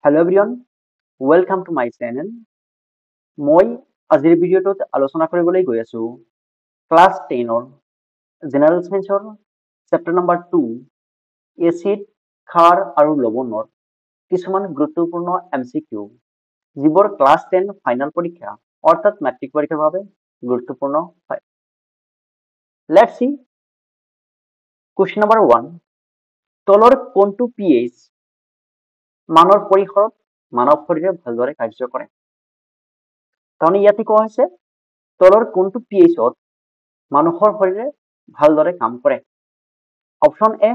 Hello everyone, welcome to my channel. মই আজিৰ ভিডিঅ'টোত আলোচনা কৰিবলৈ গৈ আছো ক্লাছ 10ৰ জেনাৰেল সায়েন্সৰ চেপ্টাৰ নম্বৰ 2 এচিড, ক্ষাৰ আৰু লৱণৰ কিছুমান গুৰুত্বপূৰ্ণ MCQ যিবোৰ ক্লাছ 10 ফাইনেল পৰীক্ষা অৰ্থাৎ মেট্ৰিক পৰীক্ষাৰ বাবে গুৰুত্বপূৰ্ণ হয়। Let's see question number 1 তলৰ কোনটো pH মানৰ পৰিসৰত মানৱ শৰীৰে ভালদৰে কাৰ্য কৰে। কাৰণ ইয়াতে কোৱা হৈছে তলৰ কোনটো pHত মানুহৰ শৰীৰে ভালদৰে কাম কৰে। অপশ্যন এ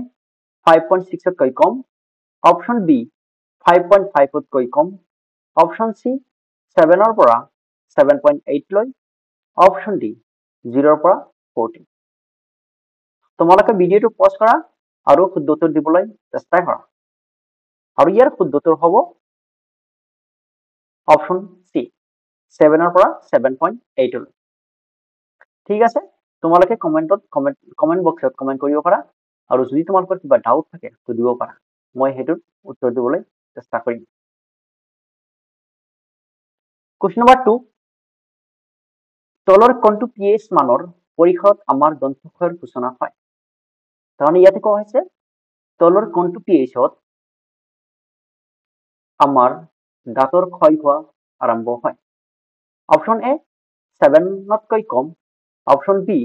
5.6 তকৈ কম, অপশ্যন বি 5.5 তকৈ কম, অপশ্যন চি 7 পৰা 7.8 লৈ, অপশ্যন ডি 0 পৰা 14। তোমালোকে ভিডিঅ'টো পজ কৰা আৰু শুদ্ধ উত্তৰ দিবলৈ চেষ্টা কৰা। আৰু ইয়াৰ শুদ্ধ উত্তৰ হ'ব অপশ্যন চি 7 পৰা 7.8 লৈ। ঠিক আছে, তোমালোকে কমেন্ট বক্সত কমেন্ট কৰিব পাৰা আৰু যদি তোমালোকৰ কিবা ডাউট থাকে সুধিব পাৰা, মই হেতুৰ উত্তৰ দিবলৈ চেষ্টা কৰিম। কোৱেশ্চন নম্বৰ 2 তলৰ কোনটো pH মানৰ পৰিসৰত আমাৰ দন্তক্ষয়ৰ সূচনা হয়। কাৰণ ইয়াতে কোৱা হৈছে তলৰ কোনটো pHত আমাৰ দাঁতৰ ক্ষয় হোৱা আৰম্ভ হয়। অপশ্যন এ 7তকৈ কম, অপশ্যন বি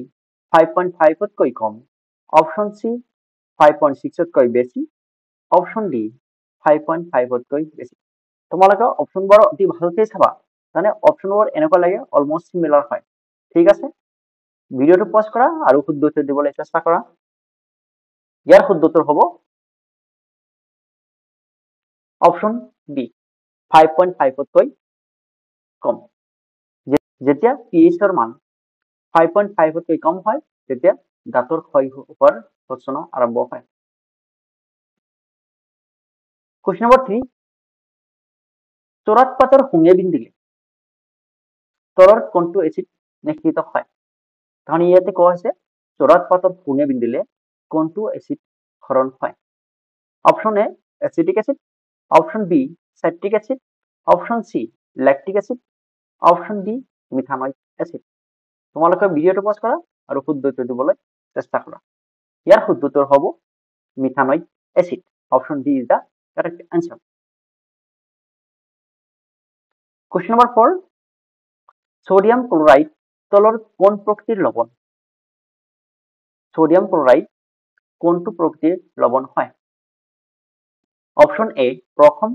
5.5 তকৈ কম, অপশ্যন চি 5.6 তকৈ বেছি, অপশ্যন ডি 5.5 তকৈ বেছি। তোমালোকে অপশ্যনবোৰ অতি ভালকৈ চাবা, মানে অপশ্যনবোৰ এনেকুৱা লাগে অলমোষ্ট সিমিলাৰ হয়। ঠিক আছে, ভিডিঅ'টো পজ কৰা আৰু শুদ্ধ উত্তৰ দিবলৈ চেষ্টা কৰা। ইয়াৰ শুদ্ধ উত্তৰ হ'ব অপশ্যন বি 5.5 তকৈ কম। যেতিয়া pHৰ মান 5.5 তকৈ কম হয় তেতিয়া দাঁতৰ ক্ষয় হোৱাৰ সূচনা আৰম্ভ হয়। কোৱেশ্চন নম্বৰ 3 চোৰাত পাতৰ শুঙে বিন্ধিলে তলৰ কোনটো এচিড নিষ্ক্ৰিত হয়। কাৰণ ইয়াতে কোৱা হৈছে চোৰাত পাতৰ শুঙে বিন্ধিলে কোনটো এচিড ক্ষৰণ হয়। Option A acetic acid, option B citric acid, option C lactic acid, option D methanoic acid. তোমালোকে ভিডিঅ'টো পজ কৰা আৰু শুদ্ধ উত্তৰ দিবলৈ চেষ্টা কৰা। ইয়াৰ শুদ্ধ উত্তৰ হ'ব methanoic acid. Option D is the correct answer. Question number 4 sodium chloride তলৰ কোন প্ৰকৃতিৰ লৱণ। সোডিয়াম ক্লোৰাইড কোনটো প্ৰকৃতিৰ লৱণ হয়। অপশ্যন এ প্ৰথম,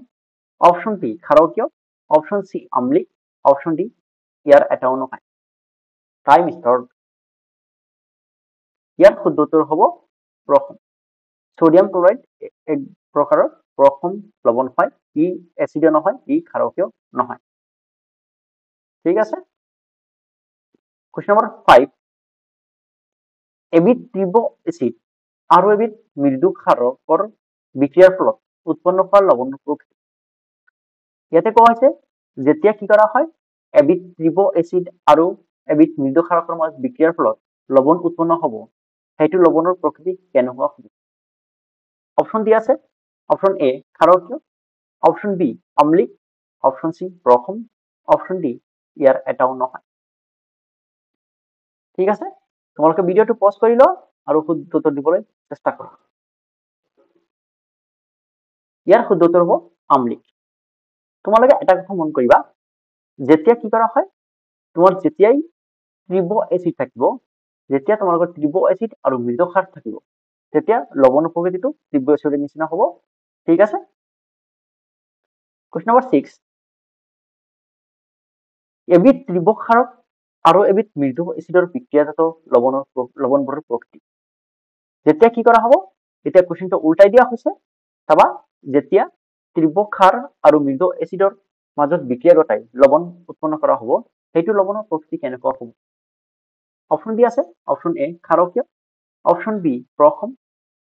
অপশ্যন বি ক্ষাৰকীয়, অপশ্যন চি আম্লিক, অপশ্যন ডি ইয়াৰ এটাও নহয়। Time start. ইয়াৰ শুদ্ধ উত্তৰ হ'ব প্ৰথম। সোডিয়াম ক্লোৰাইড এক প্ৰকাৰৰ প্ৰথম লৱণ হয়। ই এচিডো নহয়, ই ক্ষাৰকীয় নহয়। ঠিক আছে, কোয়েশ্চন নম্বৰ 5 এবিধ তীব্ৰ এচিড আৰু এবিধ মৃদু ক্ষাৰকৰ বিক্ৰিয়াৰ ফলত উৎপন্ন হোৱা লৱণৰ প্ৰকৃতি। ইয়াতে কোৱা হৈছে যেতিয়া কি কৰা হয় এবিধ তীব্ৰ এচিড আৰু এবিধ মৃদু ক্ষাৰকৰ মাজত বিক্ৰিয়াৰ ফলত লৱণ উৎপন্ন হ'ব, সেইটো লৱণৰ প্ৰকৃতি কেনেকুৱা হ'ব। অপশ্যন দিয়া আছে অপশ্যন এ ক্ষাৰকীয়, অপশ্যন বি আম্লিক, অপশ্যন চি প্ৰথম, অপশ্যন ডি ইয়াৰ এটাও নহয়। ঠিক আছে, তোমালোকে ভিডিঅ'টো পজ কৰি লোৱা আৰু শুদ্ধ উত্তৰ দিবলৈ চেষ্টা কৰা। ইয়াৰ শুদ্ধ উত্তৰ হ'ব আম্লিক। তোমালোকে এটা কথা মন কৰিবা, যেতিয়া কি কৰা হয় তোমাৰ যেতিয়াই তীব্ৰ এচিড থাকিব, যেতিয়া তোমালোকৰ তীব্ৰ এচিড আৰু মৃদু ক্ষাৰ থাকিব তেতিয়া লৱণৰ প্ৰকৃতিটো তীব্ৰ এচিডৰ নিচিনা হ'ব। ঠিক আছে, কোয়েশ্চন নম্বৰ 6 এবিধ তীব্ৰ ক্ষাৰক আৰু এবিধ মৃদু এচিডৰ বিক্ৰিয়াজাত লৱণবোৰৰ প্ৰকৃতি। যেতিয়া কি কৰা হ'ব, এতিয়া কোৱেশ্চনটো উল্টাই দিয়া হৈছে। চাবা, যেতিয়া তীব্ৰ ক্ষাৰ আৰু মৃদু এচিডৰ মাজত বিক্ৰিয়া ঘটাই লৱণ উৎপন্ন কৰা হ'ব, সেইটো লৱণৰ প্ৰকৃতি কেনেকুৱা হ'ব। অপশ্যন দিয়া আছে অপশ্যন এ ক্ষাৰকীয়, অপশ্যন বি প্ৰথম,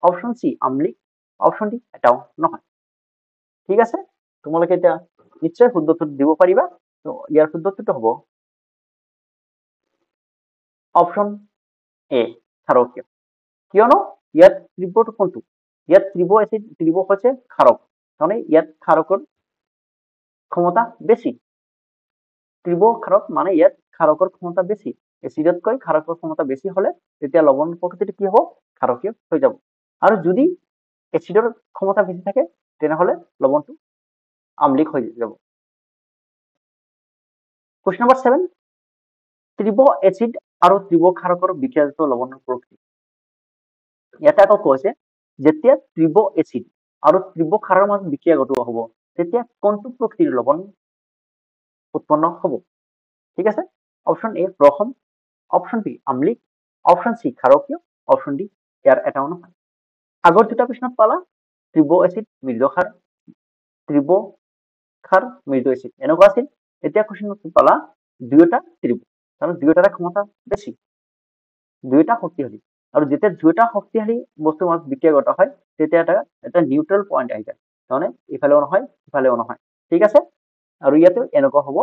অপশ্যন চি আম্লিক, অপশ্যন ডি এটাও নহয়। ঠিক আছে, তোমালোকে এতিয়া নিশ্চয় শুদ্ধ উত্তৰ দিব পাৰিবা। তো ইয়াৰ শুদ্ধ উত্তৰটো হ'ব অপশ্যন এ ক্ষাৰকীয়। কিয়নো ইয়াত তীব্ৰটো কোনটো, ইয়াত তীব্ৰ এচিড তীব্ৰ হৈছে ক্ষাৰক, মানে ইয়াত ক্ষাৰকৰ ক্ষমতা বেছি তীব্ৰ ক্ষাৰক মানে ইয়াত ক্ষাৰকৰ ক্ষমতা বেছি এচিডতকৈ ক্ষাৰকৰ ক্ষমতা বেছি হলে তেতিয়া লৱণ প্ৰকৃতিটো কি হ'ব ক্ষাৰকীয় হৈ যাব আৰু যদি এচিডৰ ক্ষমতা বেছি থাকে তেনেহলে লৱণটো আম্লিক হৈ যাব কোৱেশ্চন নম্বৰ 7 তীব্ৰ এচিড আৰু তীব্ৰ ক্ষাৰকৰ বিক্ৰিয়াজাত লৱণৰ প্ৰকৃতি ইয়াতে আকৌ কৈছে যেতিয়া তীব্ৰ এচিড আৰু তীব্ৰ ক্ষাৰৰ মাজত বিক্ৰিয়া ঘটোৱা হ'ব তেতিয়া কোনটো প্ৰকৃতিৰ লৱণ উৎপন্ন হ'ব ঠিক আছে অপশন এ প্ৰথম অপশন বি আম্লিক অপশন সি ক্ষাৰকীয় অপশন ডি ইয়াৰ এটাও নহয় আগৰ দুটা প্ৰশ্নত পালা তীব্ৰ এচিড মৃদু ক্ষাৰ তীব্ৰ ক্ষাৰ মৃদু এচিড এনেকুৱা আছিল এতিয়া কোৱেশ্চনত পালা দুয়োটা তীব্ৰ কাৰণ দুয়োটাৰে ক্ষমতা বেছি দুয়োটা শক্তিশালী আৰু যেতিয়া দুয়োটা শক্তিশালী বস্তুৰ মাজত বিক্ৰিয়া ঘটা হয় তেতিয়া এটা নিউট্ৰেল পইণ্ট আহি যায় তাৰমানে ইফালেও নহয় ইফালেও নহয় ঠিক আছে আৰু ইয়াতে এনেকুৱা হ'ব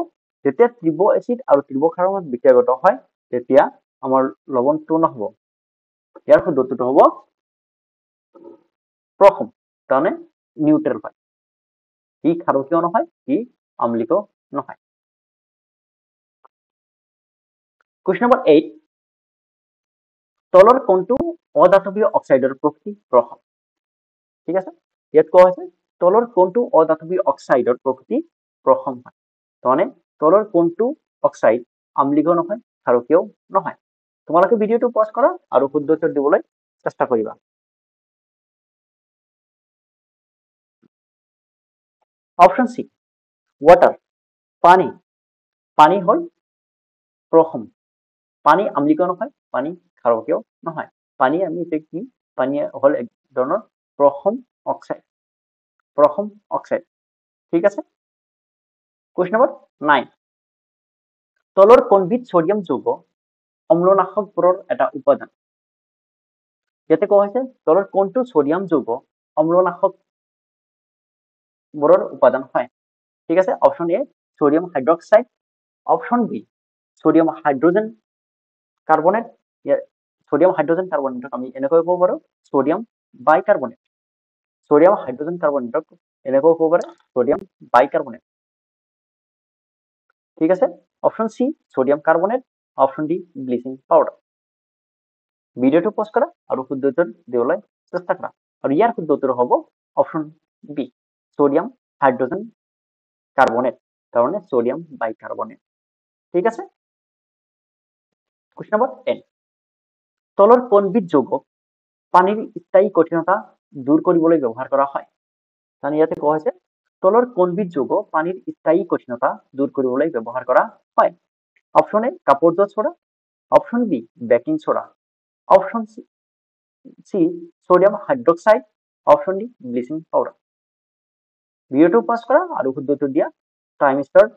যেতিয়া তীব্ৰ এচিড আৰু তীব্ৰ ক্ষাৰৰ মাজত বিক্ৰিয়া ঘটা হয় তেতিয়া আমাৰ লৱণটো নহ'ব ইয়াৰ শুদ্ধটো হ'ব প্ৰথম তাৰমানে নিউট্ৰেল হয় ই ক্ষাৰকীয় নহয় ই আম্লিকও নহয় কোৱেশ্চন নম্বৰ 8 তলৰ কোনটো অধাতৱীয় অক্সাইডৰ প্ৰকৃতি প্ৰথম ঠিক আছে ইয়াত কোৱা হৈছে তলৰ কোনটো অধাতৱীয় অক্সাইডৰ প্ৰকৃতি প্ৰথম হয় তাৰমানে তলৰ কোনটো অক্সাইড আম্লিকও নহয় ক্ষাৰকীয়ও নহয় তোমালোকে ভিডিঅটো পজ কৰা আৰু শুদ্ধ উত্তৰ দিবলৈ চেষ্টা কৰিবা অপশন সি ওয়াটাৰ পানি পানি হল প্ৰথম পানি আম্লিকও নহয় পানি ক্ষাৰকীয় নহয় পানি আমি এতিয়া কি পানি হল এক ধৰণৰ প্ৰথম অক্সাইড ঠিক আছে কোৱেশ্চন নম্বৰ 9 তলৰ কোনবিধ সোডিয়াম যৌগ অম্লনাশকবোৰৰ এটা উপাদান ইয়াতে কোৱা হৈছে তলৰ কোনটো সোডিয়াম যৌগ অম্লনাশকবোৰৰ উপাদান হয় ঠিক আছে option A sodium hydroxide option B sodium hydrogen carbonate sodium hydrogen কার্বনেটক আমি এনেকৈ ক'ব পাৰো সোডিয়াম বাইকাৰ্বনেট সোডিয়াম হাইড্ৰোজেন কাৰ্বনেটক এনেকৈ ক'ব পাৰো সোডিয়াম বাইকাৰ্বনেট ঠিক আছে option C sodium carbonate option D bleaching powder ভিডিওটো পজ কৰা আৰু শুদ্ধ উত্তৰ দিবলৈ চেষ্টা কৰা আৰু ইয়াৰ শুদ্ধ উত্তৰ হ'ব option B sodium hydrogen carbonate তাৰমানে সোডিয়াম বাইকাৰ্বনেট ঠিক আছে কোৱেশ্চন নম্বৰ 10 তলৰ কোনবিধ যৌগক পানীৰ স্থায়ী কঠিনতা দূৰ কৰিবলৈ ব্যৱহাৰ কৰা হয় কাৰণ ইয়াতে কোৱা হৈছে তলৰ কোনবিধ যৌগ পানীৰ স্থায়ী কঠিনতা দূৰ কৰিবলৈ ব্যৱহাৰ কৰা হয় অপশন এ কাপোৰ ধোৱা soda option B baking soda option C sodium hydroxide option D bleaching powder ভিডিওটো পজ কৰা আৰু শুদ্ধ উত্তৰ দিয়া টাইম স্টাৰ্ট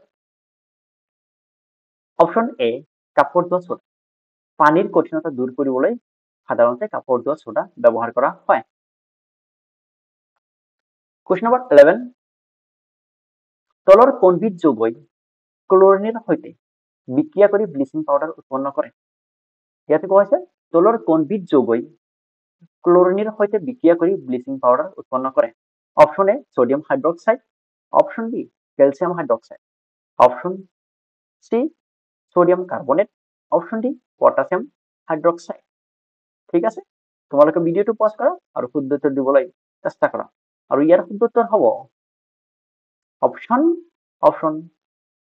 অপশন এ কাপোৰ ধোৱা সোডা পানীৰ কঠিনতা দূৰ কৰিবলৈ সাধাৰণতে কাপোৰ ধোৱা সোডা ব্যৱহাৰ কৰা হয় কোৱেশ্চন নম্বৰ 11 তলৰ কোনবিধ যৌগই ক্লোৰিনৰ সৈতে বিক্ৰিয়া কৰি ব্লিচিং পাউডাৰ উৎপন্ন কৰে ইয়াতে কোৱা হৈছে তলৰ কোনবিধ যৌগই ক্লোৰিনৰ সৈতে বিক্ৰিয়া কৰি ব্লিচিং পাউডাৰ উৎপন্ন কৰে option A sodium hydroxide option B calcium hydroxide option C sodium carbonate option D potassium hydroxide ঠিক আছে তোমালোকে ভিডিওটো পজ কৰা আৰু শুদ্ধ উত্তৰ দিবলৈ চেষ্টা কৰা আৰু ইয়াৰ শুদ্ধ উত্তৰ হ'ব অপশন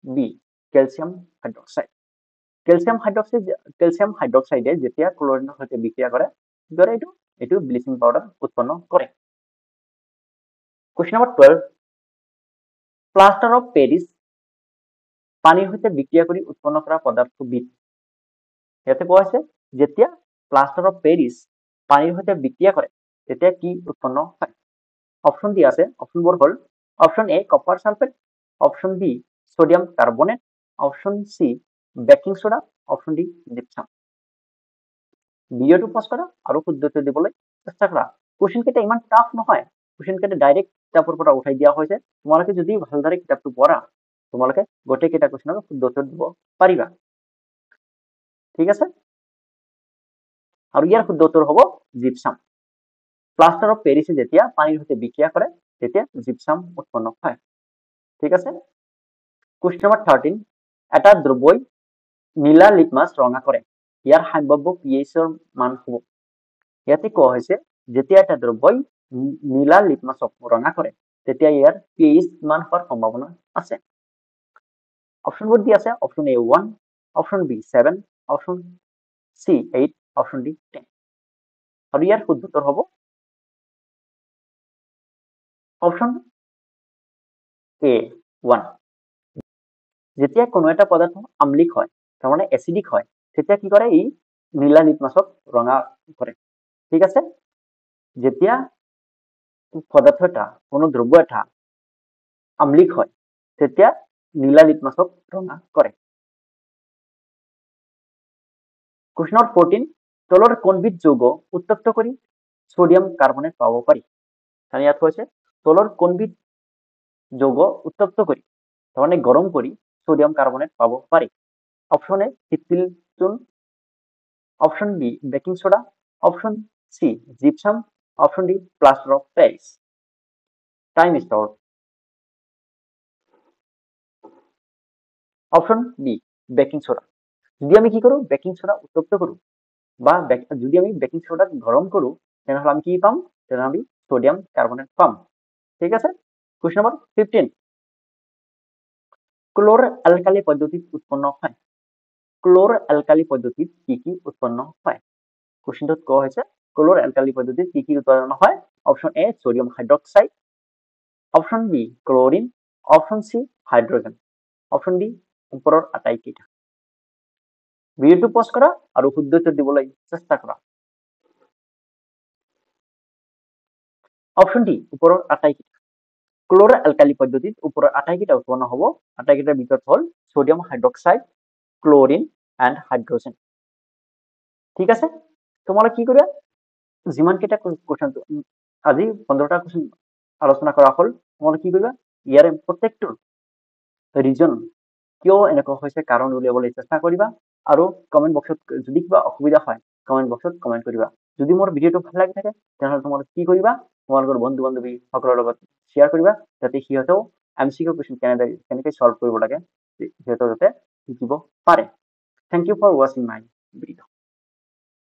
বি ক্যালসিয়াম হাইড্ৰক্সাইডে যেতিয়া ক্লোৰিনৰ সৈতে বিক্ৰিয়া কৰে এইটো ব্লিচিং পাউডাৰ উৎপন্ন কৰে question number 12 plaster of Paris পানীৰ সৈতে বিক্ৰিয়া কৰি উৎপন্ন কৰা পদাৰ্থবিধ ইয়াতে কোৱা হৈছে যেতিয়া প্লাষ্টাৰ অফ পেৰিছ পানীৰ সৈতে বিক্ৰিয়া কৰে তেতিয়া কি উৎপন্ন হয় অপশন দিয়া আছে অপশনবোৰ হ'ল option A copper sulphate option B sodium carbonate option C baking soda option D gypsum ভিডিওটো পজ কৰা আৰু শুদ্ধ উত্তৰ দিবলৈ চেষ্টা কৰা কোৱেশ্চন কেইটা ইমান টাফ নহয় কোৱেশ্চন কেইটা ডাইৰেক্ট কিতাপৰ পৰা উঠাই দিয়া হৈছে তোমালোকে যদি ভালদৰে কিতাপটো পঢ়া তোমালোকে গোটেই কেইটা কোৱেশ্চনৰ শুদ্ধ উত্তৰ দিব পাৰিবা ঠিক আছে আৰু ইয়াৰ শুদ্ধ উত্তৰ হ'ব জিপসাম প্লাষ্টাৰ অফ পেৰিছে যেতিয়া পানীৰ সৈতে বিক্ৰিয়া কৰে তেতিয়া জিপসাম উৎপন্ন হয় ঠিক আছে কুৱেশ্যন নম্বৰ 13 এটা দ্ৰব্যই নীলা লিটমাছ ৰঙা কৰে ইয়াৰ সম্ভাৱ্য পিএইচৰ মান হ'ব ইয়াতে কোৱা হৈছে যেতিয়া এটা দ্ৰব্যই নীলা লিটমাছক ৰঙা কৰে তেতিয়া ইয়াৰ পিএইচ মান হোৱাৰ সম্ভাৱনা আছে অপশ্যনবোৰ দি আছে option A 1 option B 7 option C 8 option D 10 আৰু ইয়াৰ শুদ্ধ উত্তৰ হ'ব অপশ্যন এ 1 যেতিয়া কোনো এটা পদাৰ্থ আম্লিক হয় তাৰমানে এচিডিক হয় তেতিয়া কি কৰে ই নীলা লিটমাছক ৰঙা কৰে ঠিক আছে যেতিয়া পদাৰ্থ এটা কোনো দ্ৰব্য এটা আম্লিক হয় তেতিয়া নীলা লিটমাছক ৰঙা কৰে কুৱেশ্যন নম্বৰ 14 তলৰ কোনবিধ যৌগ উত্তপ্ত কৰি সোডিয়াম কাৰ্বনেট পাব পাৰি কাৰণ ইয়াত কৈছে তলৰ কোনবিধ যৌগ উত্তপ্ত কৰি তাৰমানে গৰম কৰি সোডিয়াম কাৰ্বনেট পাব পাৰি অপশ্যন এ পিত্তিল চূন option B baking soda option C gypsum option D plaster of Paris time start option B baking soda যদি আমি কি কৰো বেকিং সোডা উত্তপ্ত কৰো বা যদি আমি বেকিং সোডা গৰম কৰো তেনেহলে আমি কি পাম তেনেহলে আমি সোডিয়াম কার্বনেট পাম ঠিক আছে কোয়েশ্চন নাম্বার 15 ক্লোর অ্যালকালি পদ্ধতিত উৎপন্ন হয় ক্লোর অ্যালকালি পদ্ধতিত কি কি উৎপন্ন হয় কোয়েশ্চনটোত কোৱা হৈছে ক্লোর অ্যালকালি পদ্ধতিত কি কি উৎপন্ন হয় option A sodium hydroxide option B chlorine option C hydrogen option D ওপৰৰ আটাইকেইটা ভিডিওটো পজ কৰা আৰু শুদ্ধ উত্তৰ দিবলৈ চেষ্টা কৰা অপশ্যন ডি ওপৰৰ আটাইকেইটা ক্লোৰ অ্যালকালি পদ্ধতিত ওপৰৰ আটাইকেইটা উৎপন্ন হ'ব আটাইকেইটাৰ ভিতৰত হ'ল sodium hydroxide chlorine and hydrogen ঠিক আছে তোমালোক কি কৰিবা যিমান কেইটা কোৱেশ্চন আজি 15টা কোৱেশ্চন আলোচনা কৰা হ'ল তোমালোক কি কৰিবা ইয়াৰে প্ৰত্যেকটো ৰিজন কিয় এনেকুৱা হৈছে কাৰণ উলিয়াবলৈ চেষ্টা কৰিবা আৰু কমেন্ট বক্সত যদি কিবা অসুবিধা হয় কমেন্ট বক্সত কমেন্ট কৰিবা যদি মোৰ ভিডিওটো ভাল লাগি থাকে তেনেহলে তোমালোক কি কৰিবা তোমালোকৰ বন্ধু বান্ধৱী সকলৰ লগত শ্বেয়াৰ কৰিবা যাতে সিহঁতেও এমসিকিউ কোৱেশ্চন কেনেকৈ সলভ কৰিব লাগে সিহঁতৰ যাতে শিকিব পাৰে thank you for watching my video